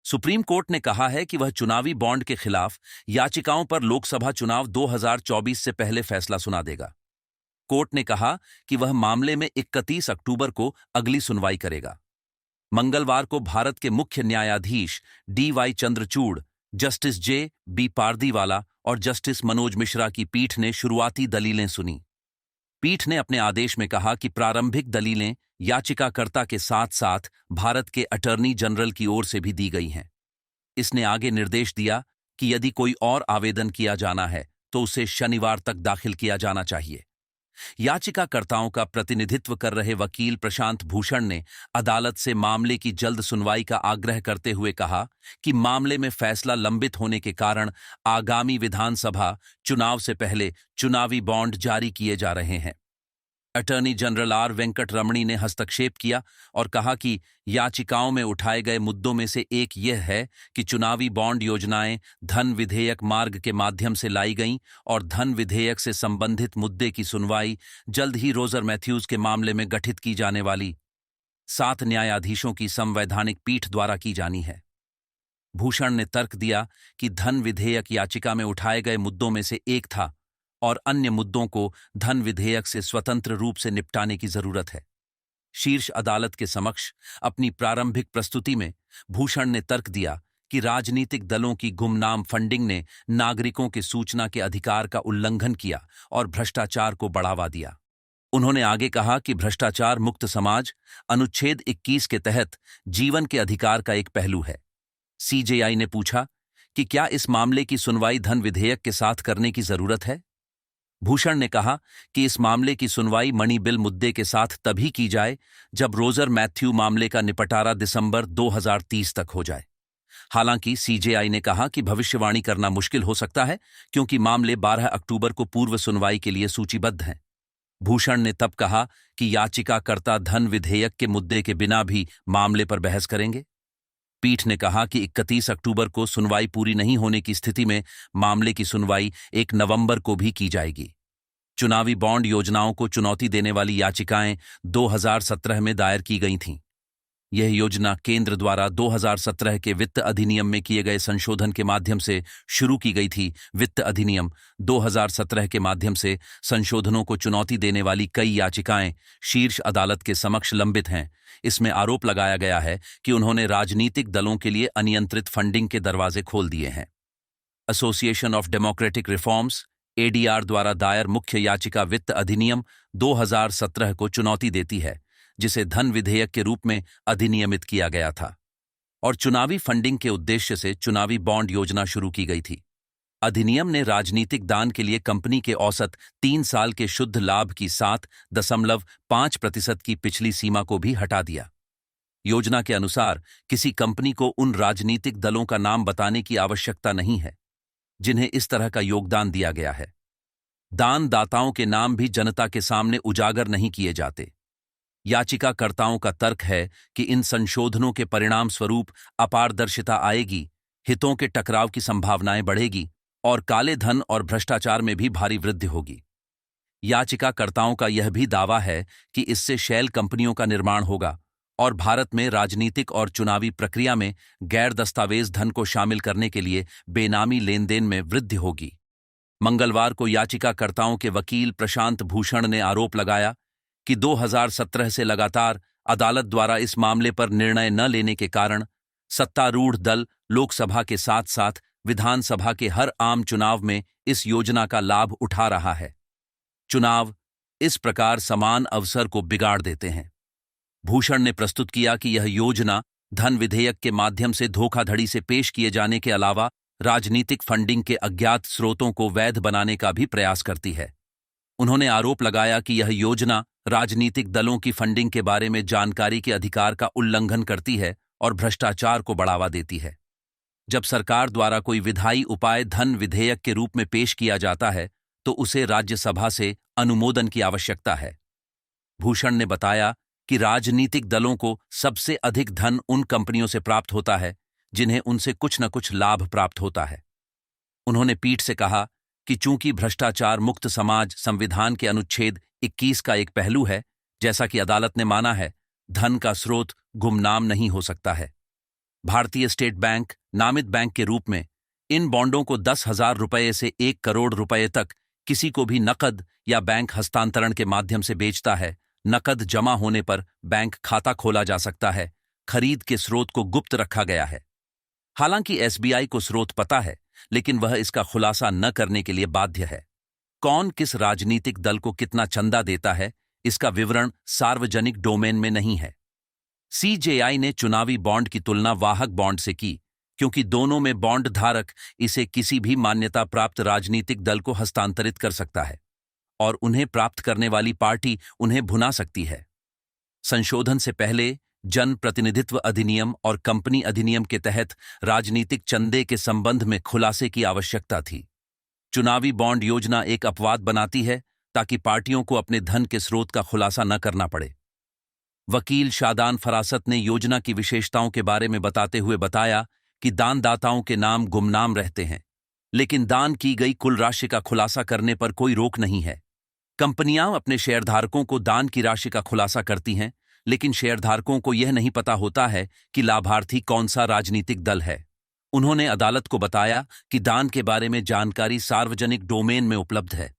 Supreme court ने कहा है कि वह चुनावी बॉन्ड के खिलाफ याचिकाओं पर लोकसभा चुनाव 2024 से पहले फैसला सुना देगा। कोर्ट ने कहा कि वह मामले में 31 अक्टूबर को अगली सुनवाई करेगा। मंगलवार को भारत के मुख्य न्यायाधीश DY Chandrachud, justice JB Pardiwala और जस्टिस मनोज मिश्रा की पीठ ने शुरुआती दलीलें सुनी। पीठ ने अपने आदेश में कहा कि प्रारंभिक दलीलें याचिकाकर्ता के साथ साथ भारत के अटॉर्नी जनरल की ओर से भी दी गई हैं। इसने आगे निर्देश दिया कि यदि कोई और आवेदन किया जाना है तो उसे शनिवार तक दाखिल किया जाना चाहिए। याचिकाकर्ताओं का प्रतिनिधित्व कर रहे वकील प्रशांत भूषण ने अदालत से मामले की जल्द सुनवाई का आग्रह करते हुए कहा कि मामले में फैसला लंबित होने के कारण आगामी विधानसभा चुनाव से पहले चुनावी बॉन्ड जारी किए जा रहे हैं। अटॉर्नी जनरल R वेंकटरमणी ने हस्तक्षेप किया और कहा कि याचिकाओं में उठाए गए मुद्दों में से एक यह है कि चुनावी बॉन्ड योजनाएं धन विधेयक मार्ग के माध्यम से लाई गईं और धन विधेयक से संबंधित मुद्दे की सुनवाई जल्द ही रोजर मैथ्यूज के मामले में गठित की जाने वाली 7 न्यायाधीशों की संवैधानिक पीठ द्वारा की जानी है। भूषण ने तर्क दिया कि धन विधेयक याचिका में उठाए गए मुद्दों में से एक था और अन्य मुद्दों को धन विधेयक से स्वतंत्र रूप से निपटाने की जरूरत है। शीर्ष अदालत के समक्ष अपनी प्रारंभिक प्रस्तुति में भूषण ने तर्क दिया कि राजनीतिक दलों की गुमनाम फंडिंग ने नागरिकों के सूचना के अधिकार का उल्लंघन किया और भ्रष्टाचार को बढ़ावा दिया। उन्होंने आगे कहा कि भ्रष्टाचार मुक्त समाज अनुच्छेद 21 के तहत जीवन के अधिकार का एक पहलू है। CJI ने पूछा कि क्या इस मामले की सुनवाई धन विधेयक के साथ करने की जरूरत है। भूषण ने कहा कि इस मामले की सुनवाई मनी बिल मुद्दे के साथ तभी की जाए जब रोजर मैथ्यू मामले का निपटारा दिसंबर 2030 तक हो जाए। हालांकि CJI ने कहा कि भविष्यवाणी करना मुश्किल हो सकता है क्योंकि मामले 12 अक्टूबर को पूर्व सुनवाई के लिए सूचीबद्ध हैं। भूषण ने तब कहा कि याचिकाकर्ता धन विधेयक के मुद्दे के बिना भी मामले पर बहस करेंगे। पीठ ने कहा कि 31 अक्टूबर को सुनवाई पूरी नहीं होने की स्थिति में मामले की सुनवाई 1 नवंबर को भी की जाएगी। चुनावी बॉन्ड योजनाओं को चुनौती देने वाली याचिकाएं 2017 में दायर की गई थीं। यह योजना केंद्र द्वारा 2017 के वित्त अधिनियम में किए गए संशोधन के माध्यम से शुरू की गई थी। वित्त अधिनियम 2017 के माध्यम से संशोधनों को चुनौती देने वाली कई याचिकाएं शीर्ष अदालत के समक्ष लंबित हैं। इसमें आरोप लगाया गया है कि उन्होंने राजनीतिक दलों के लिए अनियंत्रित फंडिंग के दरवाजे खोल दिए हैं। Association of democratic reforms ADR द्वारा दायर मुख्य याचिका वित्त अधिनियम 2017 को चुनौती देती है, जिसे धन विधेयक के रूप में अधिनियमित किया गया था और चुनावी फंडिंग के उद्देश्य से चुनावी बॉन्ड योजना शुरू की गई थी। अधिनियम ने राजनीतिक दान के लिए कंपनी के औसत 3 साल के शुद्ध लाभ की 7.5% की पिछली सीमा को भी हटा दिया। योजना के अनुसार किसी कंपनी को उन राजनीतिक दलों का नाम बताने की आवश्यकता नहीं है जिन्हें इस तरह का योगदान दिया गया है। दानदाताओं के नाम भी जनता के सामने उजागर नहीं किए जाते। याचिकाकर्ताओं का तर्क है कि इन संशोधनों के परिणाम स्वरूप अपारदर्शिता आएगी, हितों के टकराव की संभावनाएं बढ़ेगी और काले धन और भ्रष्टाचार में भी भारी वृद्धि होगी। याचिकाकर्ताओं का यह भी दावा है कि इससे शैल कंपनियों का निर्माण होगा और भारत में राजनीतिक और चुनावी प्रक्रिया में गैर दस्तावेज धन को शामिल करने के लिए बेनामी लेनदेन में वृद्धि होगी। मंगलवार को याचिकाकर्ताओं के वकील प्रशांत भूषण ने आरोप लगाया कि 2017 से लगातार अदालत द्वारा इस मामले पर निर्णय न लेने के कारण सत्तारूढ़ दल लोकसभा के साथ साथ विधानसभा के हर आम चुनाव में इस योजना का लाभ उठा रहा है। चुनाव इस प्रकार समान अवसर को बिगाड़ देते हैं। भूषण ने प्रस्तुत किया कि यह योजना धन विधेयक के माध्यम से धोखाधड़ी से पेश किए जाने के अलावा राजनीतिक फंडिंग के अज्ञात स्रोतों को वैध बनाने का भी प्रयास करती है। उन्होंने आरोप लगाया कि यह योजना राजनीतिक दलों की फंडिंग के बारे में जानकारी के अधिकार का उल्लंघन करती है और भ्रष्टाचार को बढ़ावा देती है। जब सरकार द्वारा कोई विधायी उपाय धन विधेयक के रूप में पेश किया जाता है तो उसे राज्यसभा से अनुमोदन की आवश्यकता है। भूषण ने बताया कि राजनीतिक दलों को सबसे अधिक धन उन कंपनियों से प्राप्त होता है जिन्हें उनसे कुछ न कुछ लाभ प्राप्त होता है। उन्होंने पीठ से कहा कि चूंकि भ्रष्टाचार मुक्त समाज संविधान के अनुच्छेद 21 का एक पहलू है, जैसा कि अदालत ने माना है, धन का स्रोत गुमनाम नहीं हो सकता है। भारतीय स्टेट बैंक नामित बैंक के रूप में इन बॉन्डों को 10,000 रुपये से 1 करोड़ रुपये तक किसी को भी नकद या बैंक हस्तांतरण के माध्यम से बेचता है। नकद जमा होने पर बैंक खाता खोला जा सकता है। खरीद के स्रोत को गुप्त रखा गया है। हालांकि एसबीआई को स्रोत पता है, लेकिन वह इसका खुलासा न करने के लिए बाध्य है। कौन किस राजनीतिक दल को कितना चंदा देता है, इसका विवरण सार्वजनिक डोमेन में नहीं है। सीजेआई ने चुनावी बॉन्ड की तुलना वाहक बॉन्ड से की, क्योंकि दोनों में बॉन्ड धारक इसे किसी भी मान्यता प्राप्त राजनीतिक दल को हस्तांतरित कर सकता है और उन्हें प्राप्त करने वाली पार्टी उन्हें भुना सकती है। संशोधन से पहले जन प्रतिनिधित्व अधिनियम और कंपनी अधिनियम के तहत राजनीतिक चंदे के संबंध में खुलासे की आवश्यकता थी। चुनावी बॉन्ड योजना एक अपवाद बनाती है ताकि पार्टियों को अपने धन के स्रोत का खुलासा न करना पड़े। वकील शादान फरासत ने योजना की विशेषताओं के बारे में बताते हुए बताया कि दानदाताओं के नाम गुमनाम रहते हैं, लेकिन दान की गई कुल राशि का खुलासा करने पर कोई रोक नहीं है। कंपनियां अपने शेयरधारकों को दान की राशि का खुलासा करती हैं, लेकिन शेयरधारकों को यह नहीं पता होता है कि लाभार्थी कौन सा राजनीतिक दल है। उन्होंने अदालत को बताया कि दान के बारे में जानकारी सार्वजनिक डोमेन में उपलब्ध है।